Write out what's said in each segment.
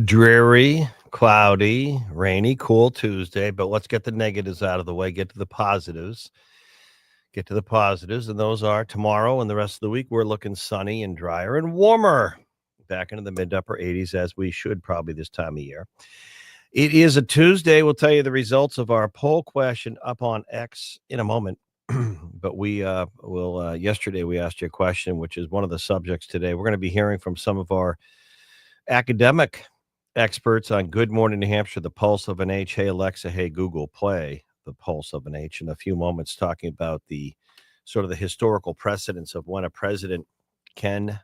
Dreary, cloudy, rainy, cool Tuesday, but let's get the negatives out of the way, get to the positives. Get to the positives, and those are tomorrow and the rest of the week, we're looking sunny and drier and warmer. Back into the mid to upper 80s, as we should probably this time of year. It is a Tuesday. We'll tell you the results of our poll question up on X in a moment. But we will, yesterday we asked you a question, which is one of the subjects today. We're going to be hearing from some of our academic experts on Good Morning New Hampshire, the pulse of an H. Hey, Alexa, hey, Google, play the pulse of an H in a few moments, talking about the sort of the historical precedence of when a president can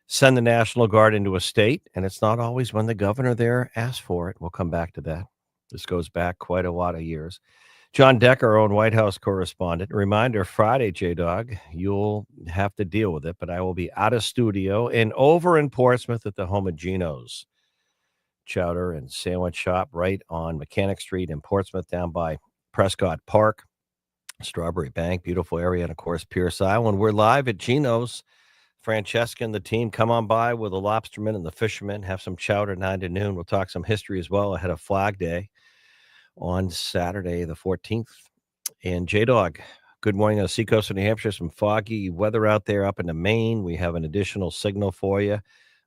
send the National Guard into a state. And it's not always when the governor there asks for it. We'll come back to that. This goes back quite a lot of years. John Decker, our own White House correspondent. Reminder, Friday, J-Dog, you'll have to deal with it, but I will be out of studio and over in Portsmouth at the home of Gino's Chowder and Sandwich Shop right on Mechanic Street in Portsmouth down by Prescott Park, Strawberry Bank, beautiful area, and, of course, Pierce Island. We're live at Gino's. Francesca and the team come on by with the lobstermen and the fishermen, have some chowder 9 to noon. We'll talk some history as well ahead of Flag Day on Saturday, the 14th. And J-Dog, good morning on the seacoast of New Hampshire. Some foggy weather out there up into Maine. We have an additional signal for you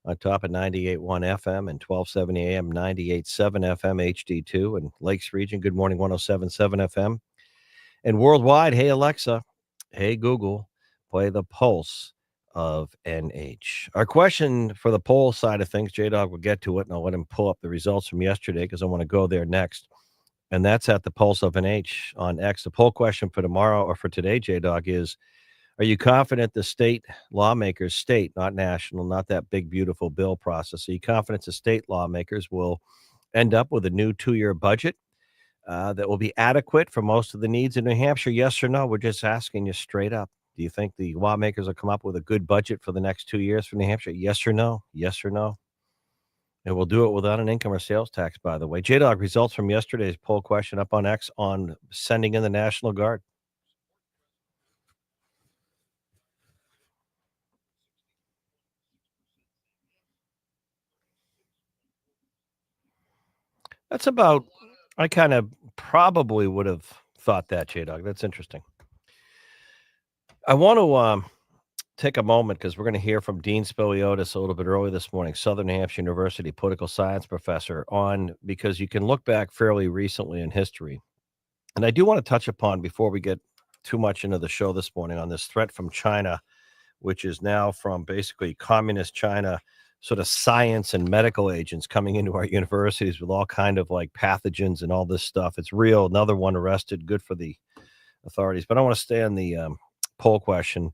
on top of 98.1 FM and 1270 AM, 98.7 FM HD2. And Lakes region, good morning, 107.7 FM. And worldwide, hey, Alexa, hey, Google, play the pulse of NH. Our question for the poll side of things, J-Dog will get to it, and I'll let him pull up the results from yesterday because I want to go there next. And that's at the pulse of an H on X. The poll question for tomorrow or for today, J-Dog, is, are you confident the state lawmakers, state, not national, not that big, beautiful bill process, are you confident the state lawmakers will end up with a new 2-year budget that will be adequate for most of the needs in New Hampshire? Yes or no? We're just asking you straight up. Do you think the lawmakers will come up with a good budget for the next 2 years for New Hampshire? Yes or no? Yes or no? And we'll do it without an income or sales tax, by the way. J-Dog, results from yesterday's poll question up on X on sending in the National Guard. That's about, I kind of probably would have thought that, J-Dog. That's interesting. I want to take a moment because we're going to hear from Dean Spiliotis a little bit early this morning, Southern New Hampshire University political science professor, on because you can look back fairly recently in history. And I do want to touch upon, before we get too much into the show this morning, on this threat from China, which is now from basically communist China, sort of science and medical agents coming into our universities with all kind of like pathogens and all this stuff. It's real. Another one arrested. Good for the authorities. But I want to stay on the poll question,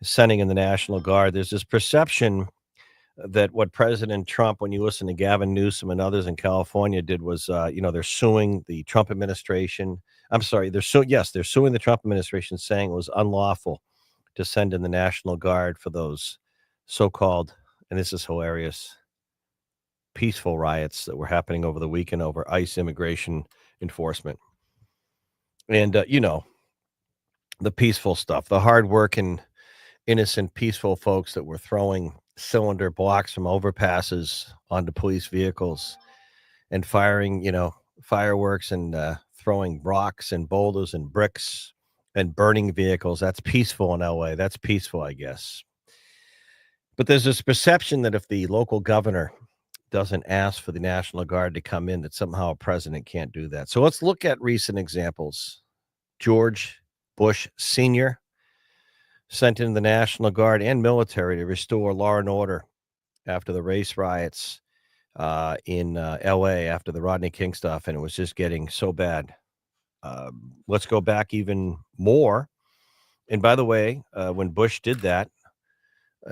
sending in the National Guard. There's this perception that what President Trump, when you listen to Gavin Newsom and others in California, did was, they're suing the Trump administration. I'm sorry, they're suing the Trump administration, saying it was unlawful to send in the National Guard for those so-called, and this is hilarious, peaceful riots that were happening over the weekend over ICE immigration enforcement. And, the peaceful stuff, the hardworking, innocent, peaceful folks that were throwing cylinder blocks from overpasses onto police vehicles and firing, fireworks and throwing rocks and boulders and bricks and burning vehicles. That's peaceful in LA. That's peaceful, I guess. But there's this perception that if the local governor doesn't ask for the National Guard to come in, that somehow a president can't do that. So let's look at recent examples. George Bush Sr. sent in the National Guard and military to restore law and order after the race riots in L.A. after the Rodney King stuff, and it was just getting so bad. Let's go back even more. And by the way, when Bush did that,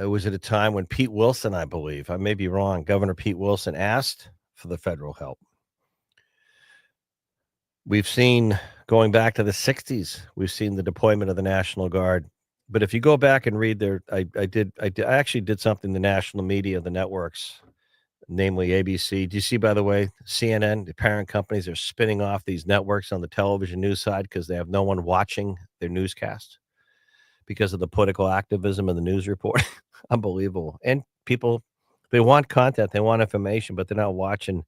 it was at a time when Pete Wilson, I believe, I may be wrong, Governor Pete Wilson asked for the federal help. We've seen, going back to the 60s, we've seen the deployment of the National Guard. But if you go back and read there, I actually did something, the national media, the networks, namely ABC. Do you see, by the way, CNN, the parent companies are spinning off these networks on the television news side because they have no one watching their newscast because of the political activism of the news report? Unbelievable. And people They want content, they want information, but they're not watching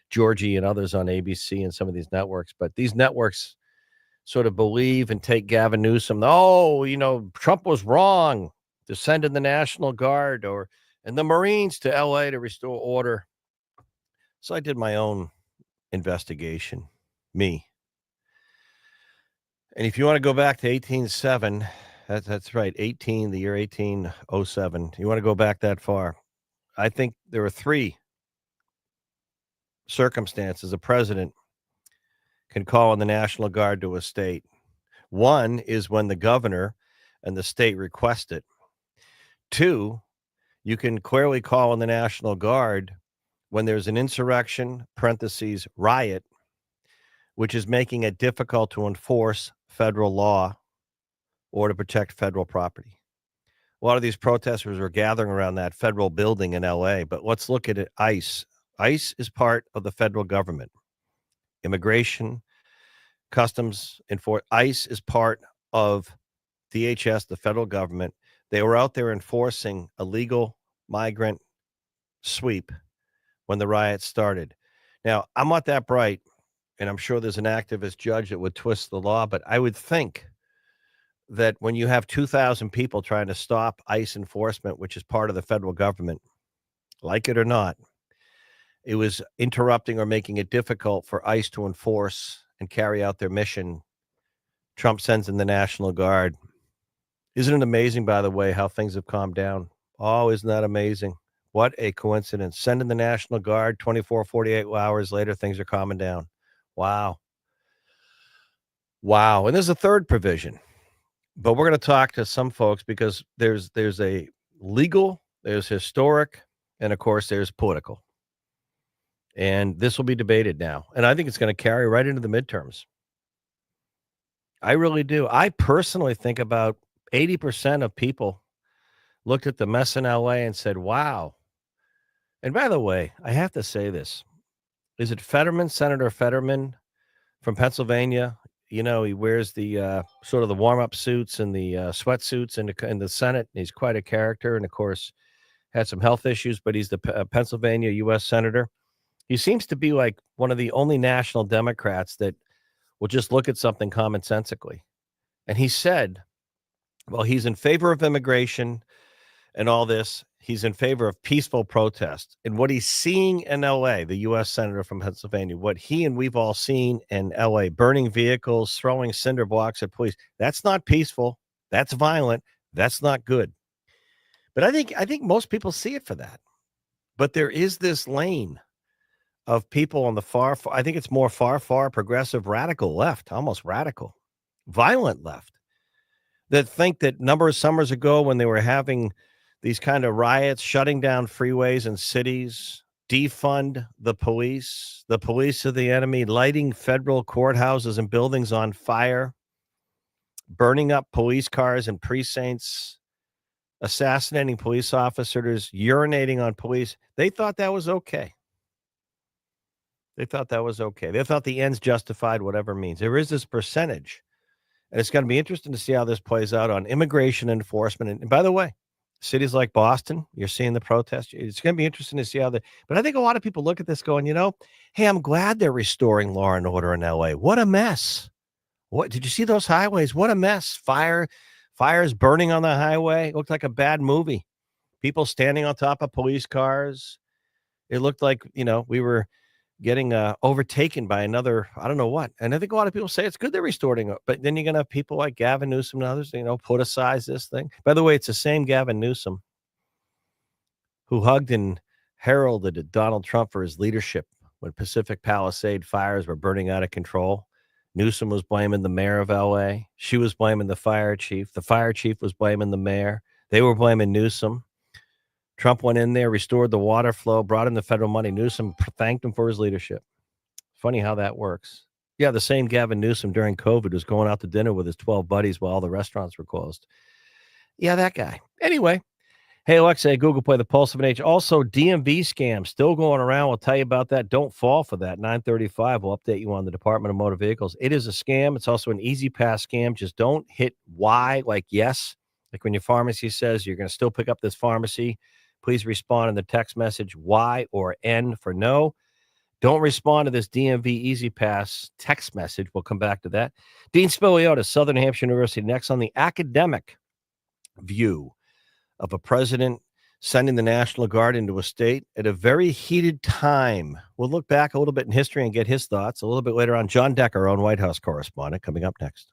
Georgie and others on ABC and some of these networks. But these networks sort of believe and take Gavin Newsom. Oh, Trump was wrong to send in the National Guard and the Marines to LA to restore order. So I did my own investigation, me. And if you want to go back to 1807, that's right, the year 1807. You want to go back that far. I think there are three circumstances a president can call on the National Guard to a state. One is when the governor and the state request it. Two, you can clearly call on the National Guard when there's an insurrection, parentheses, riot, which is making it difficult to enforce federal law or to protect federal property. A lot of these protesters were gathering around that federal building in LA, but let's look at it. ICE. ICE is part of the federal government. Immigration, Customs Enforcement. ICE is part of DHS, the federal government. They were out there enforcing a legal migrant sweep when the riots started. Now, I'm not that bright, and I'm sure there's an activist judge that would twist the law, but I would think that when you have 2,000 people trying to stop ICE enforcement, which is part of the federal government, like it or not, it was interrupting or making it difficult for ICE to enforce and carry out their mission. Trump sends in the National Guard. Isn't it amazing, by the way, how things have calmed down? Oh, isn't that amazing? What a coincidence. Send in the National Guard, 24, 48 hours later, things are calming down. Wow. Wow. And there's a third provision. But we're going to talk to some folks because there's a legal, there's historic, and of course there's political. And this will be debated now. And I think it's going to carry right into the midterms. I really do. I personally think about 80% of people looked at the mess in LA and said, wow. And by the way, I have to say this. Is it Fetterman, Senator Fetterman from Pennsylvania? He wears the sort of the warm-up suits and the sweatsuits in the Senate. He's quite a character and, of course, had some health issues, but he's the Pennsylvania U.S. Senator. He seems to be like one of the only national Democrats that will just look at something commonsensically. And he said, well, he's in favor of immigration and all this. He's in favor of peaceful protest. And what he's seeing in LA, the U.S. Senator from Pennsylvania, what he and we've all seen in LA, burning vehicles, throwing cinder blocks at police, that's not peaceful. That's violent. That's not good. But I think most people see it for that. But there is this lane of people on the far, I think it's more far progressive, radical left, almost radical, violent left, that think that a number of summers ago when they were having these kind of riots, shutting down freeways and cities, defund the police are the enemy, lighting federal courthouses and buildings on fire, burning up police cars and precincts, assassinating police officers, urinating on police. They thought that was okay. They thought the ends justified whatever means. There is this percentage, and it's going to be interesting to see how this plays out on immigration enforcement. And by the way, cities like Boston, you're seeing the protests. It's going to be interesting to see how but I think a lot of people look at this going, hey, I'm glad they're restoring law and order in LA. What a mess. What did you see those highways? What a mess. Fires burning on the highway. It looked like a bad movie. People standing on top of police cars. It looked like, we were getting overtaken by another, I don't know what. And I think a lot of people say it's good they're restoring it. But then you're going to have people like Gavin Newsom and others, politicize this thing. By the way, it's the same Gavin Newsom who hugged and heralded Donald Trump for his leadership when Pacific Palisade fires were burning out of control. Newsom was blaming the mayor of LA. She was blaming the fire chief. The fire chief was blaming the mayor. They were blaming Newsom. Trump went in there, restored the water flow, brought in the federal money. Newsom thanked him for his leadership. Funny how that works. Yeah, the same Gavin Newsom during COVID was going out to dinner with his 12 buddies while all the restaurants were closed. Yeah, that guy. Anyway, hey, Alexa, Google Play the Pulse of an Age. Also, DMV scam still going around. We'll tell you about that. Don't fall for that. 9:35. We'll update you on the Department of Motor Vehicles. It is a scam. It's also an easy pass scam. Just don't hit Y like yes. Like when your pharmacy says you're going to still pick up this pharmacy, Please respond in the text message Y or N for no. Don't respond to this DMV Easy Pass text message. We'll come back to that. Dean Spiliota, Southern Hampshire University, next on the academic view of a president sending the National Guard into a state at a very heated time. We'll look back a little bit in history and get his thoughts a little bit later on. John Decker, our own White House correspondent, coming up next.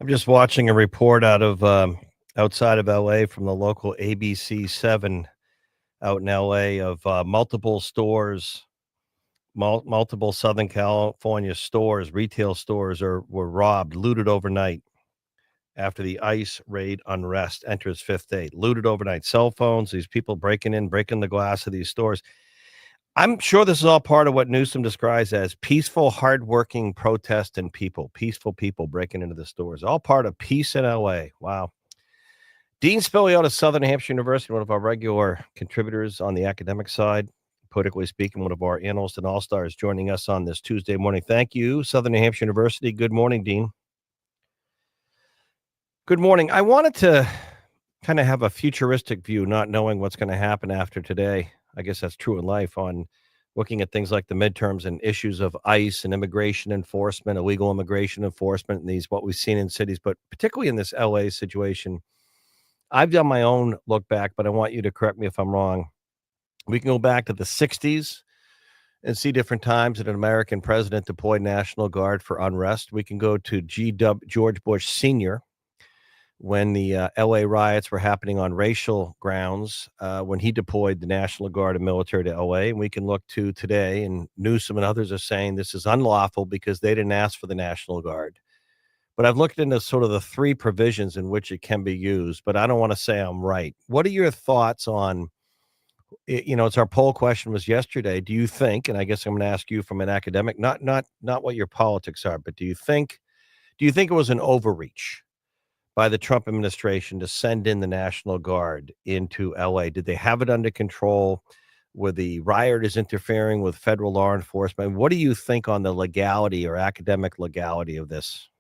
I'm just watching a report out of outside of LA from the local ABC 7 out in LA of multiple stores, multiple Southern California stores, retail stores were robbed, looted overnight after the ICE raid unrest enters fifth day. Looted overnight. Cell phones, these people breaking the glass of these stores. I'm sure this is all part of what Newsom describes as peaceful, hardworking protest and people, peaceful people breaking into the stores. All part of peace in LA. Wow. Dean Spilliot of Southern Hampshire University, one of our regular contributors on the academic side, politically speaking, one of our analysts and all-stars joining us on this Tuesday morning. Thank you, Southern New Hampshire University. Good morning, Dean. Good morning. I wanted to kind of have a futuristic view, not knowing what's going to happen after today. I guess that's true in life, on looking at things like the midterms and issues of ICE and immigration enforcement, illegal immigration enforcement, and these what we've seen in cities, but particularly in this LA situation. I've done my own look back, but I want you to correct me if I'm wrong. We can go back to the 60s and see different times that an American president deployed National Guard for unrest. We can go to George Bush Sr. when the LA riots were happening on racial grounds, when he deployed the National Guard and military to LA. And we can look to today, and Newsom and others are saying this is unlawful because they didn't ask for the National Guard. But I've looked into sort of the three provisions in which it can be used, but I don't want to say I'm right. What are your thoughts on, it's our poll question was yesterday. Do you think, and I guess I'm going to ask you from an academic, not what your politics are, but do you think it was an overreach by the Trump administration to send in the National Guard into LA? Did they have it under control? Were the rioters interfering with federal law enforcement? What do you think on the legality or academic legality of this?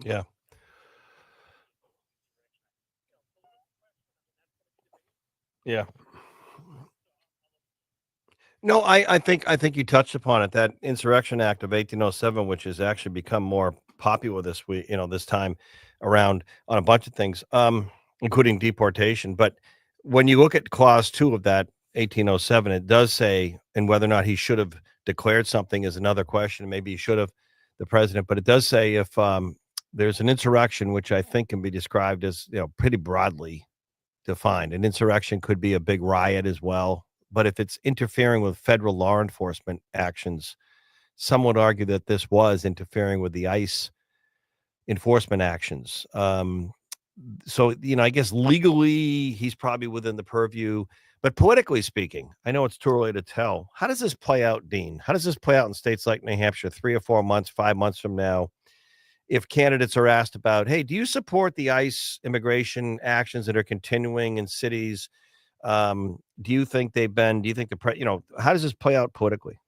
Yeah. Yeah. No, I think you touched upon it. That Insurrection Act of 1807, which has actually become more popular this week, this time around on a bunch of things, including deportation. But when you look at clause 2 of that 1807, it does say, and whether or not he should have declared something is another question. Maybe he should have, the president, but it does say if there's an insurrection, which I think can be described as, pretty broadly defined. An insurrection could be a big riot as well. But if it's interfering with federal law enforcement actions, some would argue that this was interfering with the ICE enforcement actions. So, I guess legally he's probably within the purview, but politically speaking, I know it's too early to tell. How does this play out, Dean? How does this play out in states like New Hampshire 3 or 4 months, 5 months from now? If candidates are asked about, "Hey, do you support the ICE immigration actions that are continuing in cities? Do you think how does this play out politically?"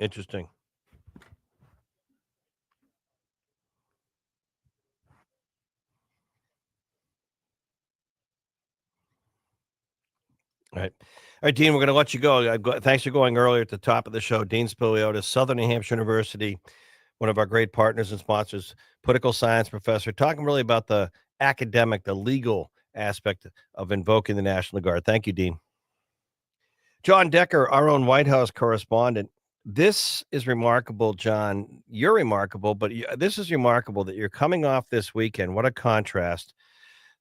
Interesting. All right. All right, Dean, we're going to let you go. Thanks for going earlier at the top of the show. Dean Spiliotis, Southern New Hampshire University, one of our great partners and sponsors, political science professor, talking really about the academic, the legal aspect of invoking the National Guard. Thank you, Dean. John Decker, our own White House correspondent. This is remarkable, John. You're remarkable, but this is remarkable that you're coming off this weekend. What a contrast.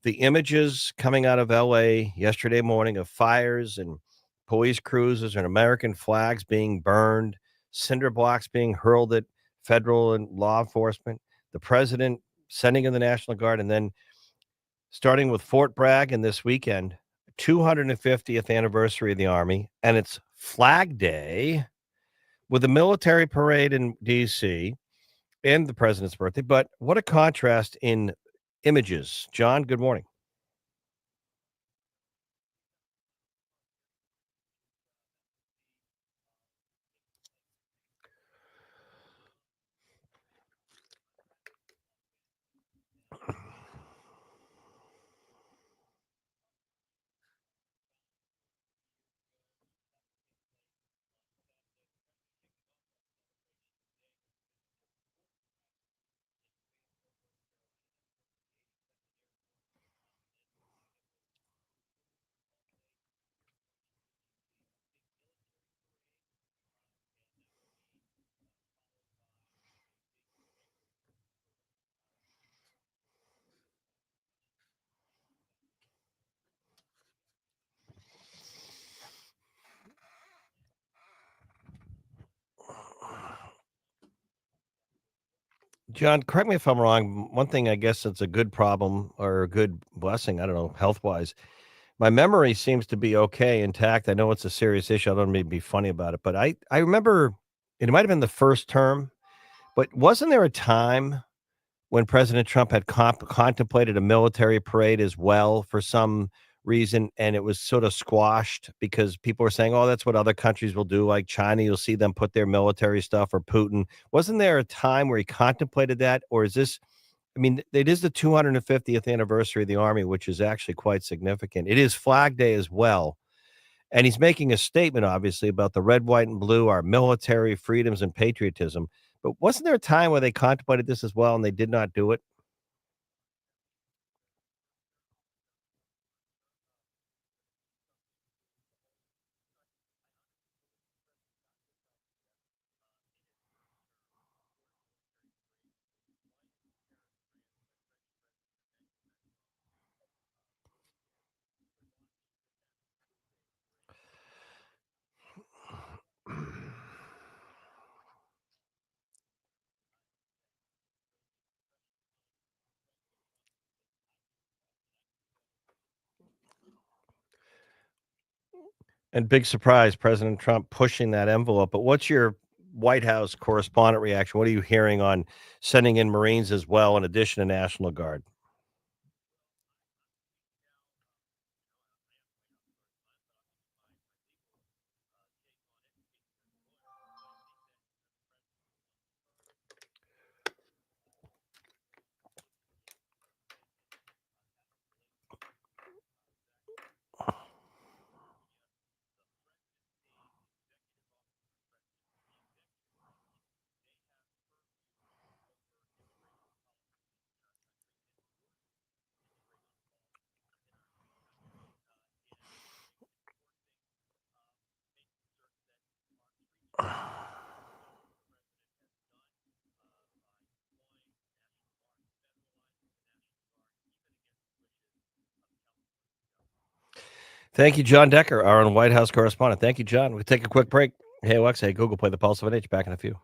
The images coming out of LA yesterday morning of fires and police cruisers and American flags being burned, cinder blocks being hurled at federal and law enforcement, the president sending in the National Guard, and then starting with Fort Bragg and this weekend, 250th anniversary of the Army, and it's Flag Day with a military parade in DC and the president's birthday. But what a contrast in images. John, good morning. John, correct me if I'm wrong. One thing I guess it's a good problem or a good blessing, I don't know, health wise. My memory seems to be okay, intact. I know it's a serious issue. I don't mean to be funny about it, but I remember it might have been the first term, but wasn't there a time when President Trump had contemplated a military parade as well for some reason, and it was sort of squashed because people were saying, "Oh, that's what other countries will do, like China, you'll see them put their military stuff or Putin." Wasn't there a time where he contemplated that, or is this I mean, it is the 250th anniversary of the Army, which is actually quite significant. It is Flag Day as well, and he's making a statement, obviously, about the red, white, and blue, our military freedoms and patriotism. But wasn't there a time where they contemplated this as well and they did not do it? And big surprise, President Trump pushing that envelope. But what's your White House correspondent reaction. What are you hearing on sending in Marines as well, in addition to National Guard? Thank you, John Decker, our own White House correspondent. Thank you, John. We'll take a quick break. Hey, Alexa, hey, Google, play the Pulse of an H. Back in a few.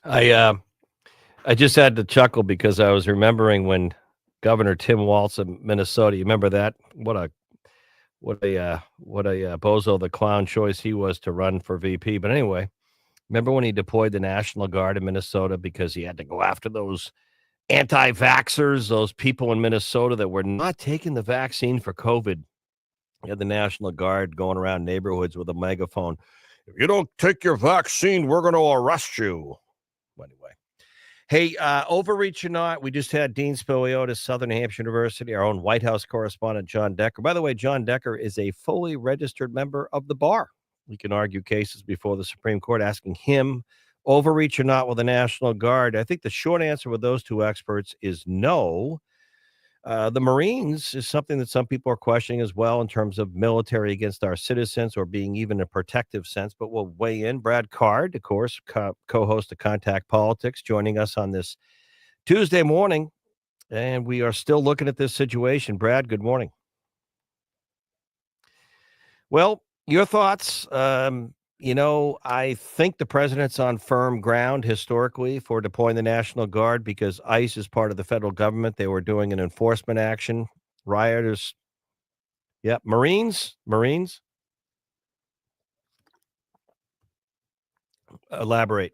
I uh, I just had to chuckle because I was remembering when Governor Tim Walz of Minnesota. You remember that? What a bozo the clown choice he was to run for VP. But anyway, remember when he deployed the National Guard in Minnesota because he had to go after those anti-vaxxers, those people in Minnesota that were not taking the vaccine for COVID. He had the National Guard going around neighborhoods with a megaphone. If you don't take your vaccine, we're going to arrest you. Anyway. Hey, overreach or not, we just had Dean Spiliotis, Southern Hampshire University, our own White House correspondent, John Decker. By the way, John Decker is a fully registered member of the bar. We can argue cases before the Supreme Court asking him overreach or not with the National Guard. I think the short answer with those two experts is no. The Marines is something that some people are questioning as well in terms of military against our citizens or being even a protective sense. But we'll weigh in. Brad Card, of course, co-host of Contact Politics, joining us on this Tuesday morning, and we are still looking at this situation. Brad, good morning. Well, your thoughts? I think the president's on firm ground historically for deploying the National Guard because ICE is part of the federal government. They were doing an enforcement action. Rioters, yeah, Marines. Elaborate.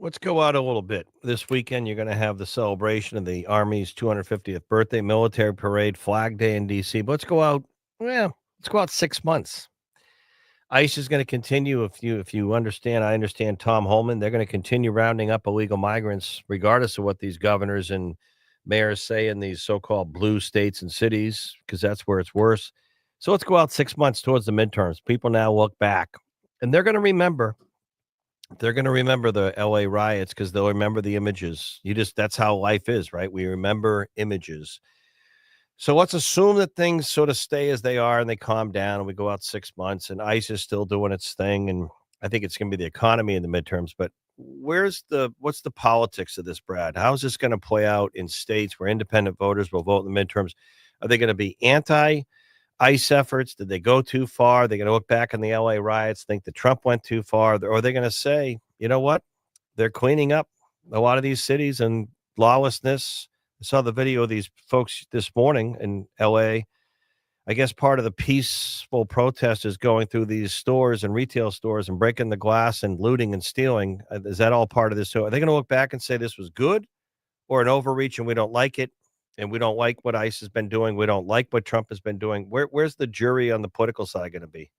Let's go out a little bit. This weekend, you're going to have the celebration of the Army's 250th birthday, military parade, Flag Day in D.C. But let's go out. Well, let's go out 6 months. ICE is going to continue. If you understand, I understand Tom Holman. They're going to continue rounding up illegal migrants, regardless of what these governors and mayors say in these so-called blue states and cities, because that's where it's worse. So let's go out 6 months towards the midterms. People now look back, and they're going to remember. They're going to remember the LA riots because they'll remember the images. That's how life is, right? We remember images. So let's assume that things sort of stay as they are and they calm down and we go out 6 months and ICE is still doing its thing. And I think it's going to be the economy in the midterms. But what's the politics of this, Brad? How is this going to play out in states where independent voters will vote in the midterms? Are they going to be anti ICE efforts? Did they go too far? They're going to look back on the LA riots, think that Trump went too far, or are they going to say, you know what? They're cleaning up a lot of these cities and lawlessness. I saw the video of these folks this morning in LA. I guess part of the peaceful protest is going through these stores and retail stores and breaking the glass and looting and stealing. Is that all part of this? So are they going to look back and say this was good or an overreach and we don't like it? And we don't like what ICE has been doing. We don't like what Trump has been doing. Where's the jury on the political side going to be?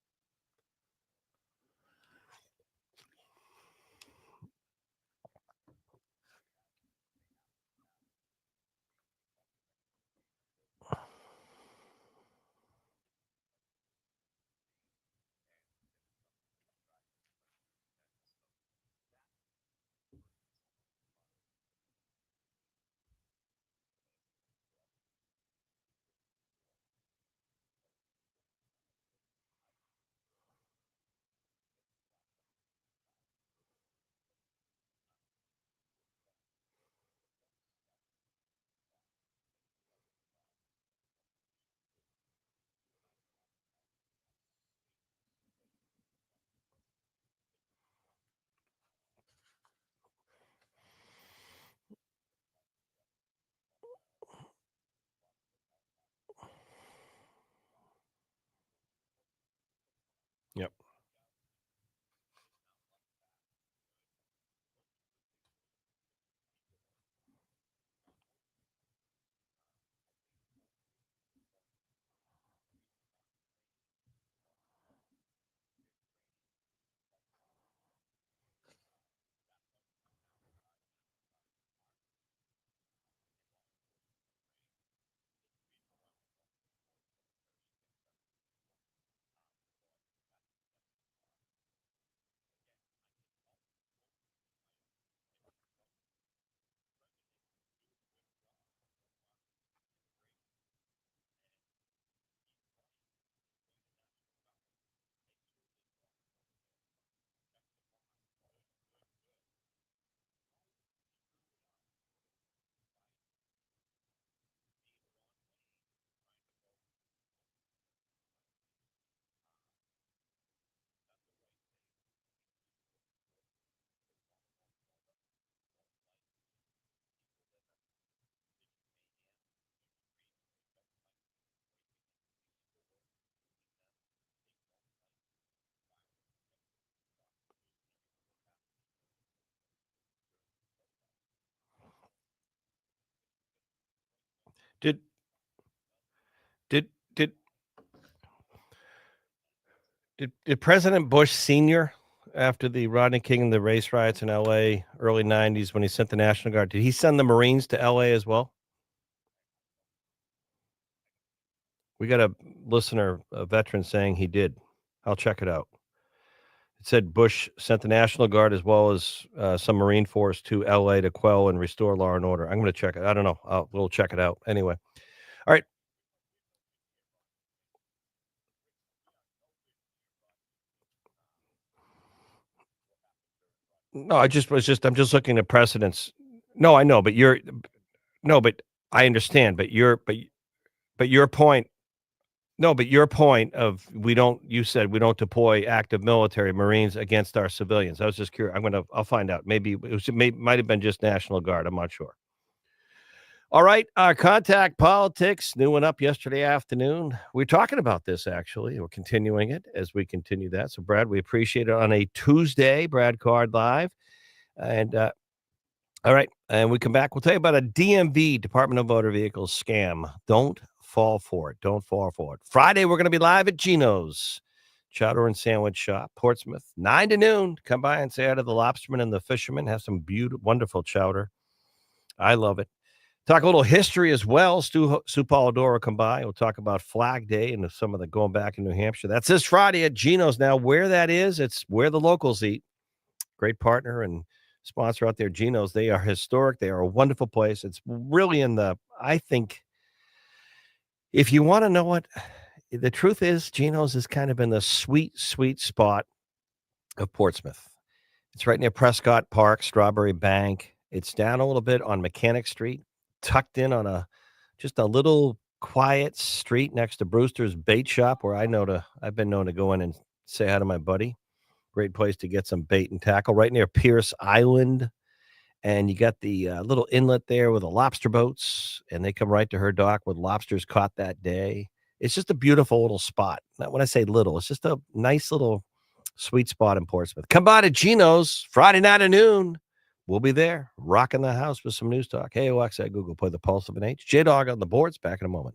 Did did did did President Bush Senior, after the Rodney King and the race riots in LA early '90s when he sent the National Guard, did he send the Marines to LA as well? We got a listener, a veteran saying he did. I'll check it out. It said Bush sent the National Guard as well as some Marine force to LA to quell and restore law and order. I'm going to check it. I don't know. We'll check it out anyway. All right. No, I'm just looking at precedents. No, I know, but you're no, but I understand, but your point no, but your point of we don't you said we don't deploy active military Marines against our civilians. I was just curious. I'll find out. Maybe it was might have been just National Guard. I'm not sure. All right, our contact politics new one up yesterday afternoon. We're talking about this actually. We're continuing it as we continue that. So, Brad, we appreciate it on a Tuesday. Brad Card live, and all right, and we come back. We'll tell you about a DMV Department of Motor Vehicles scam. Don't fall for it. Don't fall for it. Friday, we're going to be live at Geno's Chowder and Sandwich Shop, Portsmouth, 9 to noon. Come by and say hi to the lobsterman and the fisherman. Have some beautiful, wonderful chowder. I love it. Talk a little history as well. Stu Polidoro come by. We'll talk about Flag Day and some of the going back in New Hampshire. That's this Friday at Geno's. Now, where that is, it's where the locals eat. Great partner and sponsor out there, Geno's. They are historic. They are a wonderful place. It's really I think, if you want to know what the truth is, Geno's is kind of in the sweet, sweet spot of Portsmouth. It's right near Prescott Park, Strawberry Bank. It's down a little bit on Mechanic Street, tucked in on just a little quiet street next to Brewster's Bait Shop, where I've been known to go in and say hi to my buddy. Great place to get some bait and tackle right near Pierce Island. And you got the little inlet there with the lobster boats, and they come right to her dock with lobsters caught that day. It's just a beautiful little spot. Not when I say little, it's just a nice little sweet spot in Portsmouth. Come by to Geno's Friday night at noon. We'll be there, rocking the house with some news talk. Hey, Alexa, Google, play the Pulse of an H. J Dog on the boards. Back in a moment.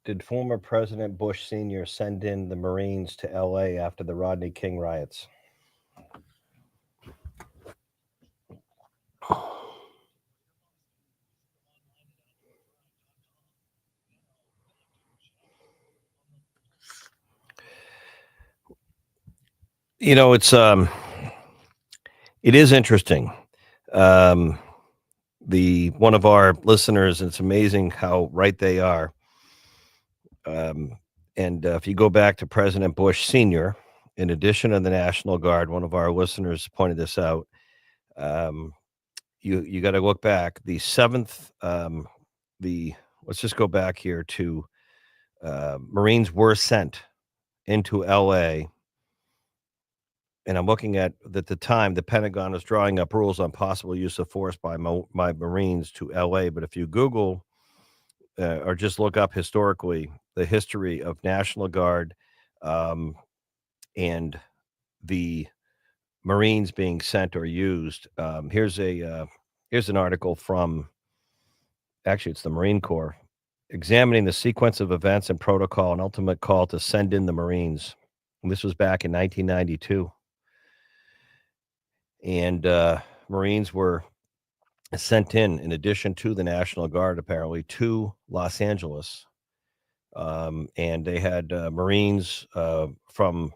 Did former President Bush Sr. send in the Marines to L.A. after the Rodney King riots? You know, it is interesting. Um, the one of our listeners, it's amazing how right they are. Um, and if you go back to President Bush Sr., in addition to the National Guard, one of our listeners pointed this out. Um, you got to look back. The seventh, the let's just go back here to Marines were sent into L.A. And I'm looking at the time the Pentagon is drawing up rules on possible use of force by Marines to L.A. But if you Google or just look up historically the history of National Guard and the Marines being sent or used, here's an article from actually it's the Marine Corps examining the sequence of events and protocol and ultimate call to send in the Marines. And this was back in 1992. And Marines were sent in addition to the National Guard, apparently, to Los Angeles. And they had Marines from,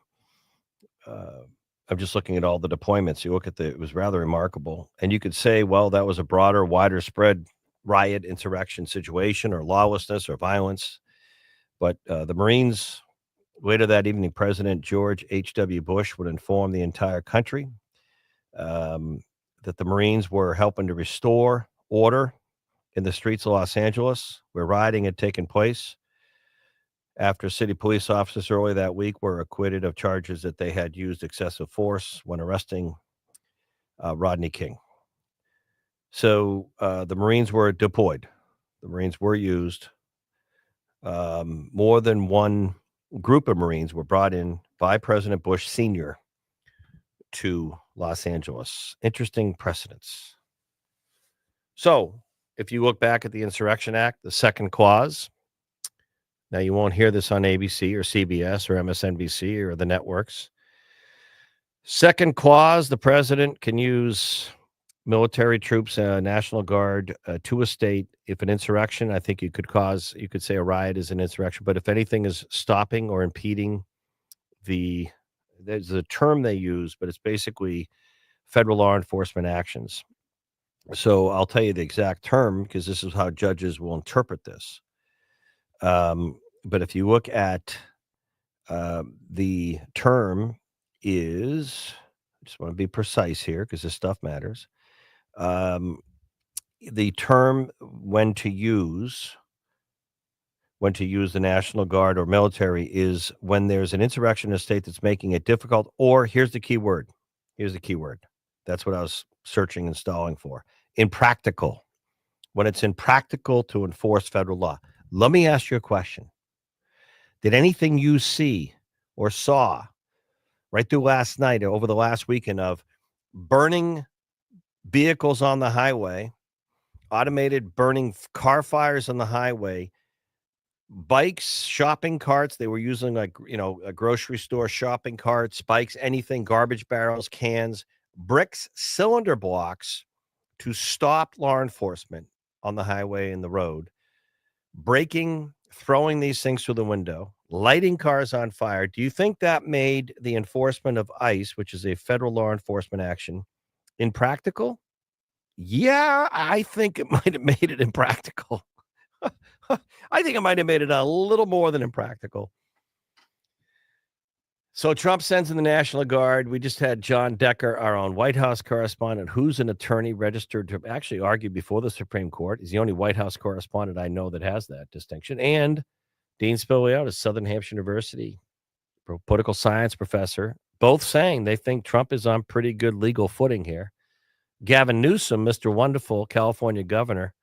I'm just looking at all the deployments. You look at it was rather remarkable. And you could say, well, that was a broader, wider spread riot, insurrection situation or lawlessness or violence. But the Marines, later that evening, President George H.W. Bush would inform the entire country that the Marines were helping to restore order in the streets of Los Angeles, where rioting had taken place after city police officers early that week were acquitted of charges that they had used excessive force when arresting Rodney King. So the Marines were deployed. The Marines were used. More than one group of Marines were brought in by President Bush Sr. to Los Angeles. Interesting precedents. So if you look back at the Insurrection Act, the second clause, now you won't hear this on ABC or CBS or MSNBC or the networks. Second clause, the president can use military troops, National Guard to a state. If an insurrection, I think you could say a riot is an insurrection, but if anything is stopping or impeding there's a term they use, but it's basically federal law enforcement actions. So I'll tell you the exact term because this is how judges will interpret this. But if you look at the term is, I just want to be precise here because this stuff matters. The term when to use the National Guard or military is when there's an insurrection in a state that's making it difficult, or here's the key word. That's what I was searching and stalling for. Impractical. When it's impractical to enforce federal law. Let me ask you a question. Did anything you see or saw right through last night or over the last weekend of burning vehicles on the highway, automated burning car fires on the highway, bikes, shopping carts, they were using a grocery store shopping carts, bikes, anything, garbage barrels, cans, bricks, cylinder blocks to stop law enforcement on the highway and the road, breaking, throwing these things through the window, lighting cars on fire. Do you think that made the enforcement of ICE, which is a federal law enforcement action, impractical? Yeah, I think it might have made it impractical. I think it might have made it a little more than impractical. So Trump sends in the National Guard. We just had John Decker, our own White House correspondent, who's an attorney registered to actually argue before the Supreme Court. He's the only White House correspondent I know that has that distinction. And Dean Spilliot is Southern Hampshire University political science professor, both saying they think Trump is on pretty good legal footing here. Gavin Newsom, Mr. Wonderful California governor.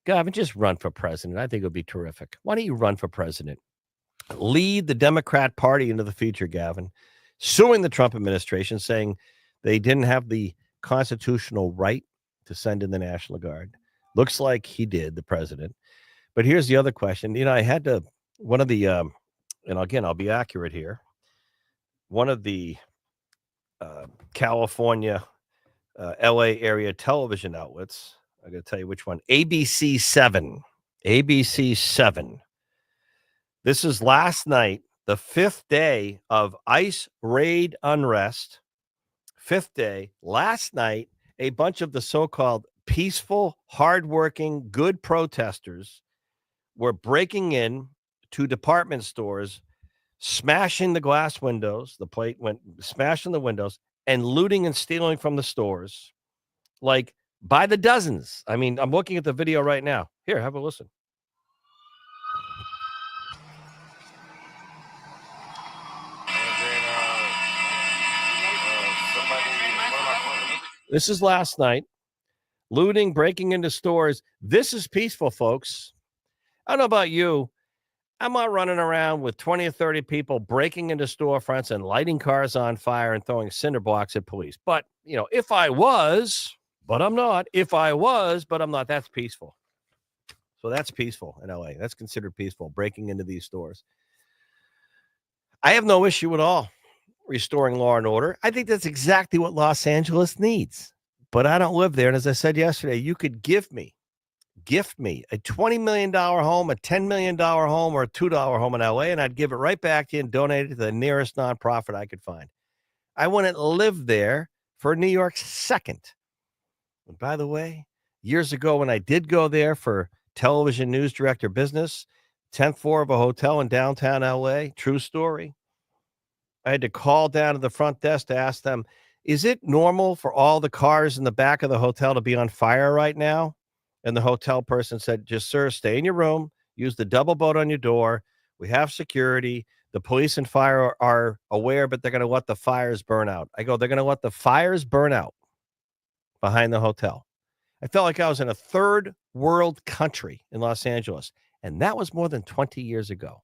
Gavin, just run for president. I think it would be terrific. Why don't you run for president? Lead the Democrat Party into the future, Gavin, suing the Trump administration, saying they didn't have the constitutional right to send in the National Guard. Looks like he did, the president. But here's the other question. I had to one of the, and again, I'll be accurate here. One of the California, LA area television outlets, I got to tell you which one, ABC 7. ABC 7. This is last night, the fifth day of ICE raid unrest. Fifth day. Last night, a bunch of the so-called peaceful, hardworking, good protesters were breaking in to department stores, smashing the glass windows. The plate went smashing the windows and looting and stealing from the stores, like by the dozens. I mean, I'm looking at the video right now. Here, have a listen. This is last night. Looting, breaking into stores. This is peaceful, folks. I don't know about you. I'm not running around with 20 or 30 people breaking into storefronts and lighting cars on fire and throwing cinder blocks at police. But, if I was, but I'm not. If I was, but I'm not, that's peaceful. So that's peaceful in LA. That's considered peaceful, breaking into these stores. I have no issue at all restoring law and order. I think that's exactly what Los Angeles needs. But I don't live there. And as I said yesterday, you could gift me a $20 million home, a $10 million home, or a $2 home in LA, and I'd give it right back to you and donate it to the nearest nonprofit I could find. I wouldn't live there for New York's second. And by the way, years ago when I did go there for television news director business, 10th floor of a hotel in downtown LA, true story, I had to call down to the front desk to ask them, is it normal for all the cars in the back of the hotel to be on fire right now? And the hotel person said, just, sir, stay in your room, use the double boat on your door. We have security. The police and fire are aware, but they're going to let the fires burn out. I go, they're going to let the fires burn out behind the hotel. I felt like I was in a third world country in Los Angeles. And that was more than 20 years ago.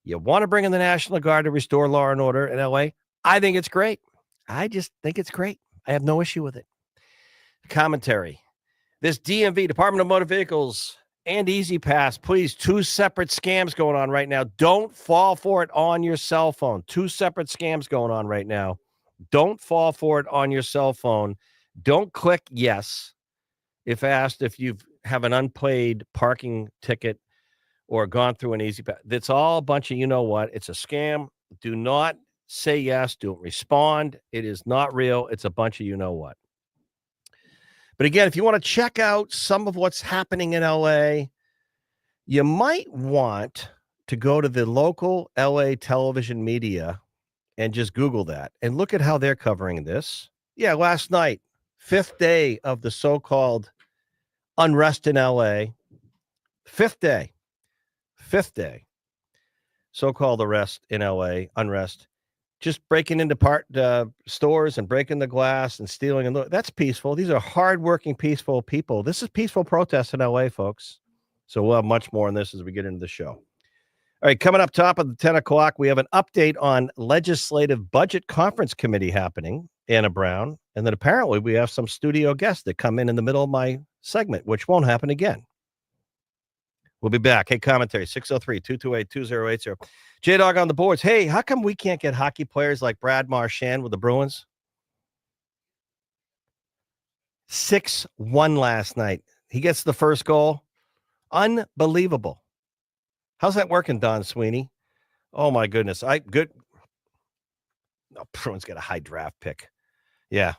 You want to bring in the National Guard to restore law and order in LA? I think it's great. I just think it's great. I have no issue with it. Commentary. This DMV, Department of Motor Vehicles, and Easy Pass, please, two separate scams going on right now. Don't fall for it on your cell phone. Two separate scams going on right now. Don't fall for it on your cell phone. Don't click yes if asked if you have an unpaid parking ticket or gone through an Easy Pass. That's all a bunch of you-know-what. It's a scam. Do not say yes. Don't respond. It is not real. It's a bunch of you-know-what. But again, if you want to check out some of what's happening in LA, you might want to go to the local LA television media and just Google that and look at how they're covering this. Yeah, last night, fifth day of the so-called unrest in LA. Fifth day, so-called arrest in LA, unrest. Just breaking into stores and breaking the glass and stealing. And that's peaceful. These are hardworking, peaceful people. This is peaceful protest in LA, folks. So we'll have much more on this as we get into the show. All right, coming up top of the 10 o'clock, we have an update on Legislative Budget Conference Committee happening, Anna Brown. And then apparently we have some studio guests that come in the middle of my segment, which won't happen again. We'll be back. Hey, commentary, 603-228-2080. J-Dog on the boards. Hey, how come we can't get hockey players like Brad Marchand with the Bruins? 6-1 last night. He gets the first goal. Unbelievable. How's that working, Don Sweeney? Oh, my goodness. Bruins got a high draft pick. Yeah.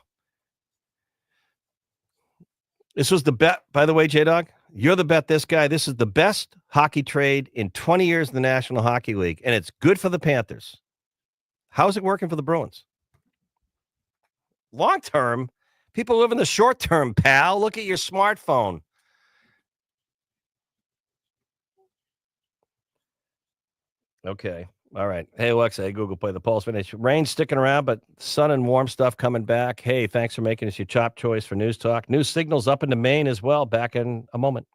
This was the bet, by the way, J-Dog. You're the bet this guy. This is the best hockey trade in 20 years in the National Hockey League, and it's good for the Panthers. How's it working for the Bruins? Long term, people live in the short term, pal. Look at your smartphone. Okay. All right. Hey, Alexa, hey, Google, play the Pulse Finish. Rain's sticking around, but sun and warm stuff coming back. Hey, thanks for making us your top choice for News Talk. News Signals up into Maine as well. Back in a moment.